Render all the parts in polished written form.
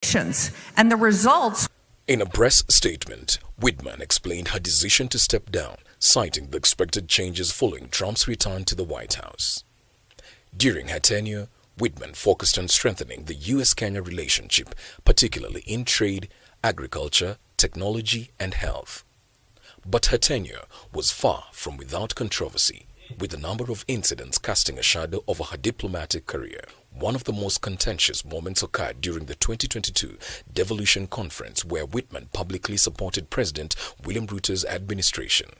And the results. In a press statement, Whitman explained her decision to step down, citing the expected changes following Trump's return to the White House. During her tenure, Whitman focused on strengthening the U.S.-Kenya relationship, particularly in trade, agriculture, technology, and health. But her tenure was far from without controversy, with a number of incidents casting a shadow over her diplomatic career. One of the most contentious moments occurred during the 2022 Devolution Conference, where Whitman publicly supported President William Ruto's administration.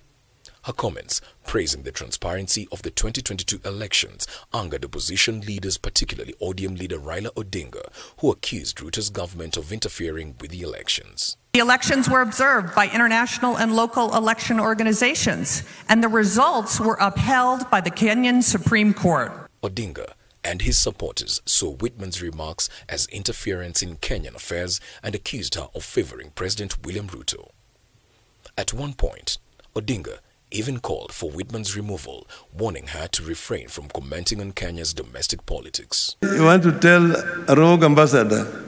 Her comments praising the transparency of the 2022 elections angered opposition leaders, particularly ODM leader Raila Odinga, who accused Ruto's government of interfering with the elections. The elections were observed by international and local election organizations, and the results were upheld by the Kenyan Supreme Court. Odinga and his supporters saw Whitman's remarks as interference in Kenyan affairs and accused her of favoring President William Ruto. At one point, Odinga even called for Whitman's removal, warning her to refrain from commenting on Kenya's domestic politics. You want to tell a rogue ambassador,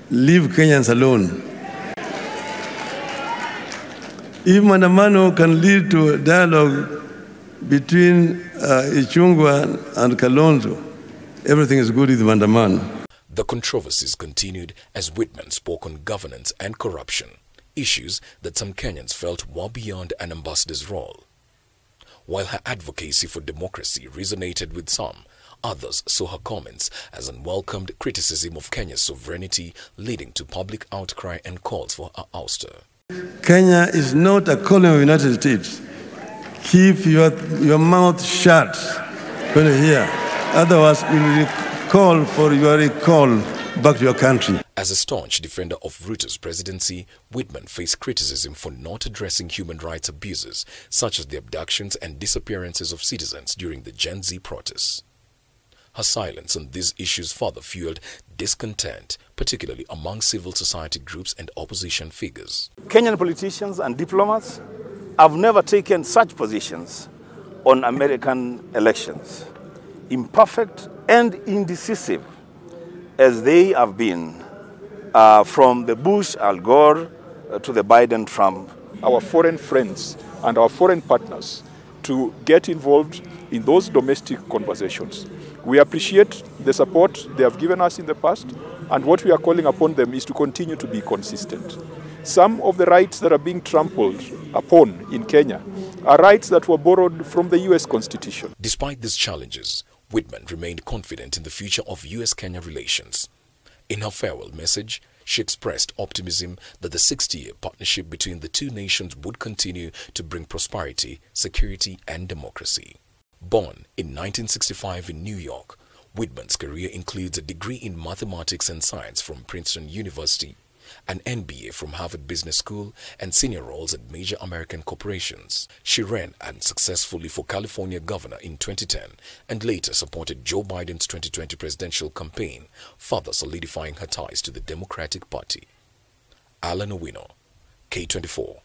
leave Kenyans alone. If Mandamano can lead to a dialogue between Ichung'wah and Kalonzo, everything is good with Mandamano. The controversies continued as Whitman spoke on governance and corruption, issues that some Kenyans felt were beyond an ambassador's role. While her advocacy for democracy resonated with some, others saw her comments as unwelcomed criticism of Kenya's sovereignty, leading to public outcry and calls for her ouster. Kenya is not a colony of the United States. Keep your mouth shut when you hear. Otherwise, we will call for your recall back to your country. As a staunch defender of Ruto's presidency, Whitman faced criticism for not addressing human rights abuses, such as the abductions and disappearances of citizens during the Gen Z protests. Her silence on these issues further fueled discontent, particularly among civil society groups and opposition figures. Kenyan politicians and diplomats have never taken such positions on American elections, imperfect and indecisive as they have been, from the Bush-Al Gore to the Biden-Trump. Our foreign friends and our foreign partners to get involved in those domestic conversations. We appreciate the support they have given us in the past, and what we are calling upon them is to continue to be consistent. Some of the rights that are being trampled upon in Kenya are rights that were borrowed from the U.S. Constitution. Despite these challenges, Whitman remained confident in the future of U.S.-Kenya relations. In her farewell message, she expressed optimism that the 60-year partnership between the two nations would continue to bring prosperity, security, and democracy. Born in 1965 in New York, Whitman's career includes a degree in mathematics and science from Princeton University, an MBA from Harvard Business School, and senior roles at major American corporations. She ran unsuccessfully for California governor in 2010 and later supported Joe Biden's 2020 presidential campaign, further solidifying her ties to the Democratic Party. Alan Owino, K24.